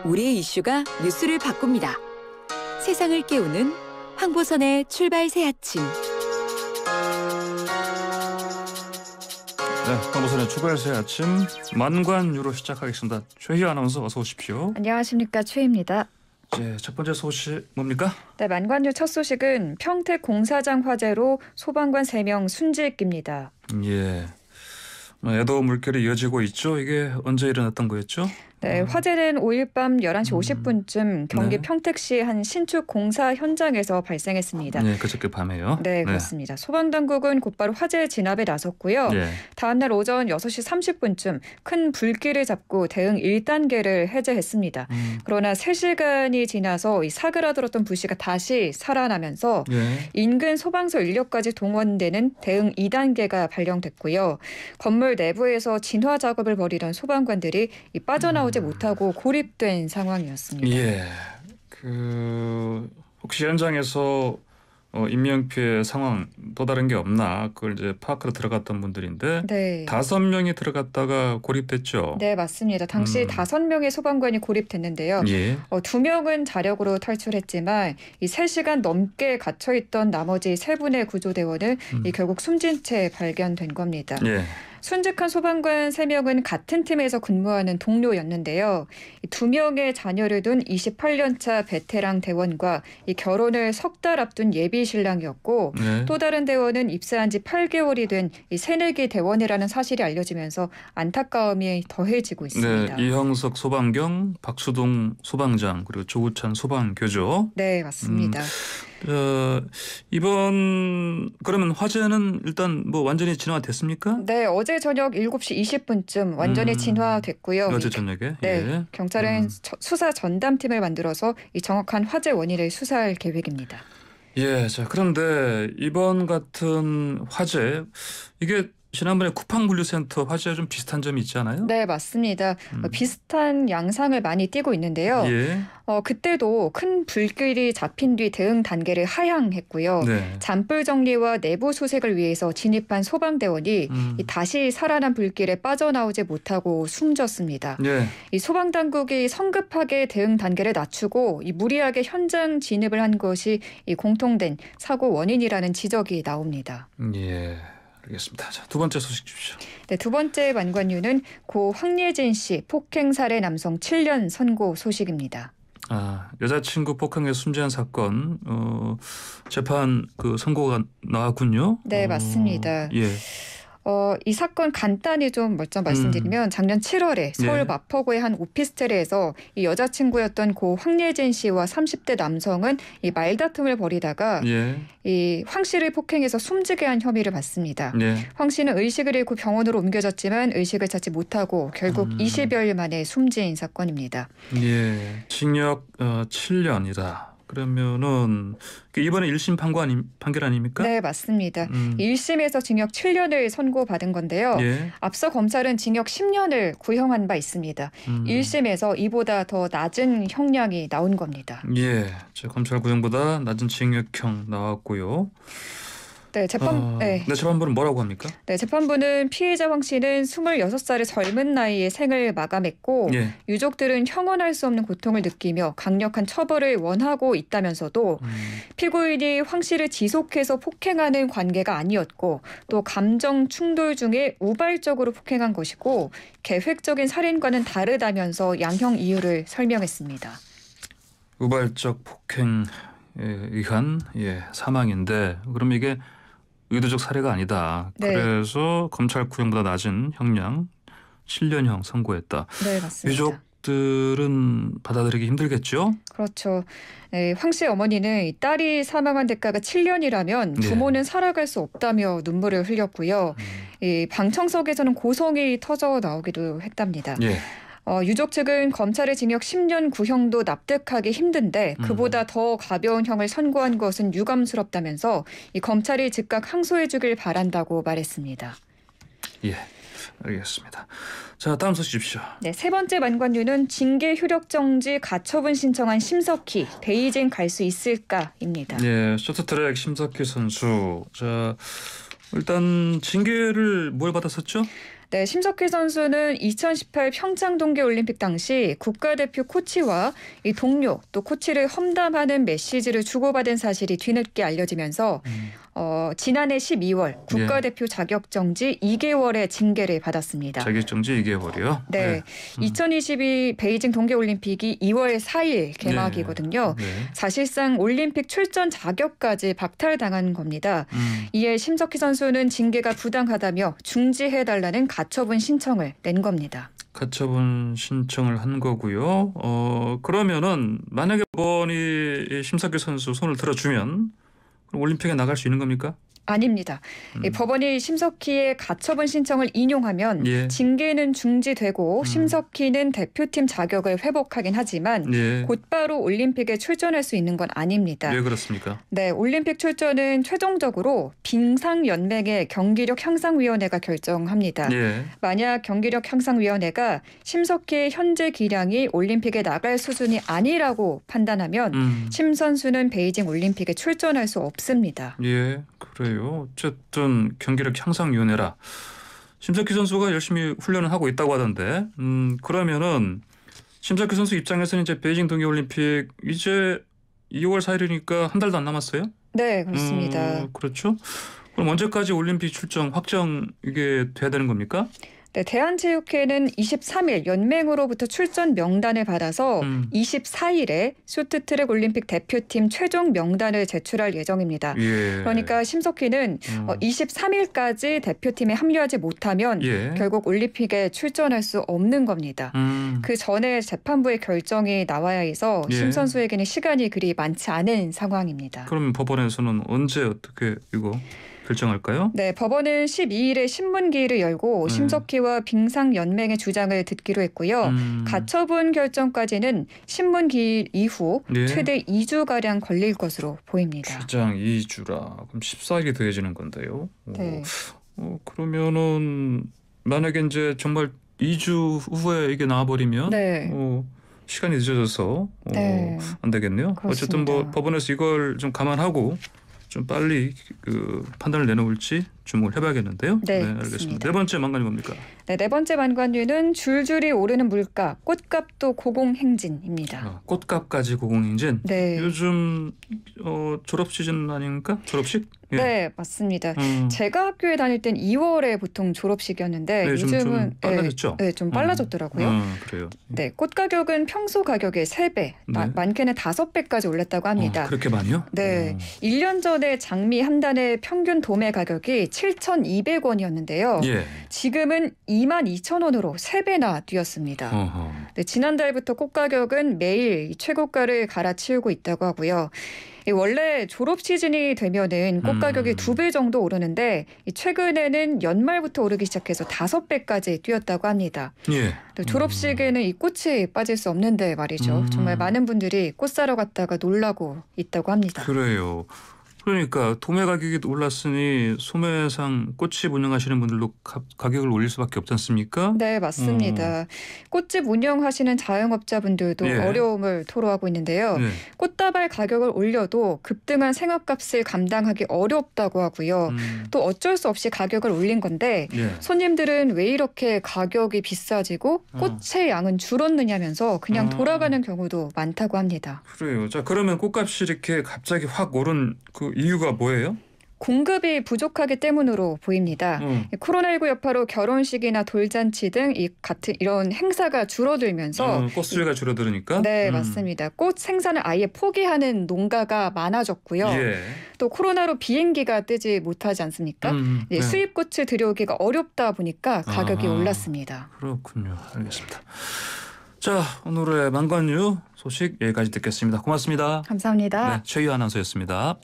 우리의 이슈가 뉴스를 바꿉니다. 세상을 깨우는 황보선의 출발 새 아침. 네, 황보선의 출발 새 아침 만관유로 시작하겠습니다. 최희아 아나운서 어서 오십시오. 안녕하십니까, 최희입니다. 첫 번째 소식 뭡니까? 네, 만관유 첫 소식은 평택 공사장 화재로 소방관 3명 순직입니다. 예, 애도 물결이 이어지고 있죠. 이게 언제 일어났던 거였죠? 네, 화재는 5일 밤 11시 50분쯤 경기 네. 평택시 한 신축 공사 현장에서 발생했습니다. 네, 그저께 밤에요. 네, 그렇습니다. 소방당국은 곧바로 화재 진압에 나섰고요. 예. 다음 날 오전 6시 30분쯤 큰 불길을 잡고 대응 1단계를 해제했습니다. 그러나 3시간이 지나서 이 사그라들었던 불씨가 다시 살아나면서 예. 인근 소방서 인력까지 동원되는 대응 2단계가 발령됐고요. 건물 내부에서 진화 작업을 벌이던 소방관들이 빠져나오지 못하고 고립된 상황이었습니다. 예. 혹시 현장에서 인명 피해 상황 또 다른 게 없나 그걸 이제 파악하러 들어갔던 분들인데 네. 5명이 들어갔다가 고립됐죠. 네, 맞습니다. 당시 5명의 소방관이 고립됐는데요. 예. 2명은 자력으로 탈출했지만 이 3시간 넘게 gat혀있던 나머지 3분의 구조대원은 결국 숨진 채 발견된 겁니다. 예. 순직한 소방관 3명은 같은 팀에서 근무하는 동료였는데요. 2명의 자녀를 둔 28년차 베테랑 대원과 이 결혼을 석 달 앞둔 예비 신랑이었고 네. 또 다른 대원은 입사한 지 8개월이 된 이 새내기 대원이라는 사실이 알려지면서 안타까움이 더해지고 있습니다. 네, 이형석 소방경, 박수동 소방장 그리고 조우찬 소방교조. 네, 맞습니다. 이번 그러면 화재는 일단 뭐 완전히 진화가 됐습니까? 네, 어제 저녁 7시 20분쯤 완전히 진화됐고요. 어제 저녁에. 네, 예. 경찰은 수사 전담팀을 만들어서 이 정확한 화재 원인을 수사할 계획입니다. 예, 자 그런데 이번 같은 화재 이게 지난번에 쿠팡물류센터 화재와 좀 비슷한 점이 있지 않아요? 네, 맞습니다. 비슷한 양상을 많이 띠고 있는데요. 예. 그때도 큰 불길이 잡힌 뒤 대응 단계를 하향했고요. 네. 잔불 정리와 내부 수색을 위해서 진입한 소방대원이 이 다시 살아난 불길에 빠져나오지 못하고 숨졌습니다. 예. 이 소방당국이 성급하게 대응 단계를 낮추고 이 무리하게 현장 진입을 한 것이 이 공통된 사고 원인이라는 지적이 나옵니다. 예. 알겠습니다. 자, 두 번째 소식 주십시오. 네, 두 번째 만관유는 고 황예진 씨 폭행 살해 남성 7년 선고 소식입니다. 여자친구 폭행에 숨지한 사건 재판 선고가 나왔군요. 네, 맞습니다. 예. 이 사건 간단히 좀 먼저 말씀드리면 작년 7월에 서울 예. 마포구의 한 오피스텔에서 이 여자친구였던 고 황예진 씨와 30대 남성은 이 말다툼을 벌이다가 예. 이 황 씨를 폭행해서 숨지게 한 혐의를 받습니다. 예. 황 씨는 의식을 잃고 병원으로 옮겨졌지만 의식을 찾지 못하고 결국 20여일 만에 숨진 사건입니다. 예. 징역 7년이다. 그러면은 이번에 1심 판결 아닙니까? 네, 맞습니다. 1심에서 징역 7년을 선고받은 건데요. 예. 앞서 검찰은 징역 10년을 구형한 바 있습니다. 1심에서 이보다 더 낮은 형량이 나온 겁니다. 예. 검찰 구형보다 낮은 징역형 나왔고요. 네, 재판부는 뭐라고 합니까? 네, 재판부는 피해자 황 씨는 26살의 젊은 나이에 생을 마감했고 예. 유족들은 형언할 수 없는 고통을 느끼며 강력한 처벌을 원하고 있다면서도 피고인이 황 씨를 지속해서 폭행하는 관계가 아니었고 또 감정 충돌 중에 우발적으로 폭행한 것이고 계획적인 살인과는 다르다면서 양형 이유를 설명했습니다. 우발적 폭행에 의한 사망인데 그럼 이게 의도적 살해가 아니다. 네. 그래서 검찰 구형보다 낮은 형량 7년형 선고했다. 네, 맞습니다. 유족들은 받아들이기 힘들겠죠? 그렇죠. 네, 황 씨의 어머니는 딸이 사망한 대가가 7년이라면 부모는 살아갈 수 없다며 눈물을 흘렸고요. 이 방청석에서는 고성이 터져 나오기도 했답니다. 예. 유족 측은 검찰의 징역 10년 구형도 납득하기 힘든데 그보다 더 가벼운 형을 선고한 것은 유감스럽다면서 이 검찰이 즉각 항소해 주길 바란다고 말했습니다. 예, 알겠습니다. 자, 다음 소식 주십시오. 네, 세 번째 만관유는 징계 효력 정지 가처분 신청한 심석희 베이징 갈 수 있을까입니다. 예, 쇼트트랙 심석희 선수. 자, 일단 징계를 뭘 받았었죠? 네, 심석희 선수는 2018 평창 동계올림픽 당시 국가대표 코치와 이 동료 또 코치를 험담하는 메시지를 주고받은 사실이 뒤늦게 알려지면서 지난해 12월 국가대표 자격정지 2개월의 징계를 받았습니다. 자격정지 2개월이요? 네, 2022 베이징 동계올림픽이 2월 4일 개막이거든요. 네. 사실상 올림픽 출전 자격까지 박탈당한 겁니다. 이에 심석희 선수는 징계가 부당하다며 중지해달라는 가처분 신청을 낸 겁니다. 가처분 신청을 한 거고요. 그러면은 만약에 법원이 심석희 선수 손을 들어주면 그럼 올림픽에 나갈 수 있는 겁니까? 아닙니다. 이 법원이 심석희의 가처분 신청을 인용하면 예. 징계는 중지되고 심석희는 대표팀 자격을 회복하긴 하지만 예. 곧바로 올림픽에 출전할 수 있는 건 아닙니다. 왜 그렇습니까? 네, 올림픽 출전은 최종적으로 빙상연맹의 경기력향상위원회가 결정합니다. 예. 만약 경기력향상위원회가 심석희의 현재 기량이 올림픽에 나갈 수준이 아니라고 판단하면 심 선수는 베이징 올림픽에 출전할 수 없습니다. 예, 그래요. 어쨌든 경기력 향상위원회라. 심석희 선수가 열심히 훈련을 하고 있다고 하던데, 그러면은 심석희 선수 입장에서는 이제 베이징 동계올림픽 이제 2월 4일이니까 한 달도 안 남았어요? 네, 그렇습니다. 그렇죠. 그럼 언제까지 올림픽 출정 확정 이게 돼야 되는 겁니까? 네, 대한체육회는 23일 연맹으로부터 출전 명단을 받아서 24일에 쇼트트랙 올림픽 대표팀 최종 명단을 제출할 예정입니다. 예. 그러니까 심석희는 23일까지 대표팀에 합류하지 못하면 예. 결국 올림픽에 출전할 수 없는 겁니다. 그 전에 재판부의 결정이 나와야 해서 예. 심 선수에게는 시간이 그리 많지 않은 상황입니다. 그럼 법원에서는 언제 어떻게 이거 결정할까요? 네, 법원은 12일에 신문기일을 열고 심석희와 빙상연맹의 주장을 듣기로 했고요. 가처분 결정까지는 신문기일 이후 네. 최대 2주가량 걸릴 것으로 보입니다. 주장 2주라. 그럼 14일이 더해지는 건데요. 네. 그러면은 만약에 이제 정말 2주 후에 이게 나와버리면 네. 시간이 늦어져서 네. 안 되겠네요. 그렇습니다. 어쨌든 뭐 법원에서 이걸 좀 감안하고 좀 빨리 그 판단을 내놓을지 주목을 해봐야겠는데요. 네, 알겠습니다. 맞습니다. 네 번째 만관이 뭡니까? 네, 네 번째 만관유는 줄줄이 오르는 물가, 꽃값도 고공행진입니다. 꽃값까지 고공행진. 네. 요즘 졸업 시즌 아닙니까? 졸업식? 예. 네, 맞습니다. 제가 학교에 다닐 땐 2월에 보통 졸업식이었는데 네, 요즘은 좀 빨라졌죠? 네, 좀 빨라졌더라고요. 그래요. 네, 꽃 가격은 평소 가격의 3배, 네. 많게는 5배까지 올랐다고 합니다. 그렇게 많이요? 네, 1년 전에 장미 한 단의 평균 도매 가격이 7,200원이었는데요. 예. 지금은 22,000원으로 3배나 뛰었습니다. 어허. 네, 지난달부터 꽃 가격은 매일 최고가를 갈아치우고 있다고 하고요. 원래 졸업 시즌이 되면은 꽃 가격이 2배 정도 오르는데 최근에는 연말부터 오르기 시작해서 5배까지 뛰었다고 합니다. 예. 졸업식에는 이 꽃이 빠질 수 없는데 말이죠. 정말 많은 분들이 꽃 사러 갔다가 놀라고 있다고 합니다. 그래요. 그러니까 도매 가격이 올랐으니 소매상 꽃집 운영하시는 분들도 가격을 올릴 수밖에 없지 않습니까? 네, 맞습니다. 꽃집 운영하시는 자영업자분들도 예. 어려움을 토로하고 있는데요. 네. 꽃다발 가격을 올려도 급등한 생활값을 감당하기 어렵다고 하고요. 또 어쩔 수 없이 가격을 올린 건데 예. 손님들은 왜 이렇게 가격이 비싸지고 꽃의 양은 줄었느냐면서 그냥 돌아가는 경우도 많다고 합니다. 그래요. 자, 그러면 꽃값이 이렇게 갑자기 확 오른 그 이유가 뭐예요? 공급이 부족하기 때문으로 보입니다. 코로나19 여파로 결혼식이나 돌잔치 등 이런 행사가 줄어들면서 꽃수요가 줄어들으니까? 네, 맞습니다. 꽃 생산을 아예 포기하는 농가가 많아졌고요. 예. 또 코로나로 비행기가 뜨지 못하지 않습니까? 네. 수입 꽃을 들여오기가 어렵다 보니까 가격이 아. 올랐습니다. 그렇군요. 알겠습니다. 자, 오늘의 만관유 소식 여기까지 듣겠습니다. 고맙습니다. 감사합니다. 네, 최유 아나운서였습니다.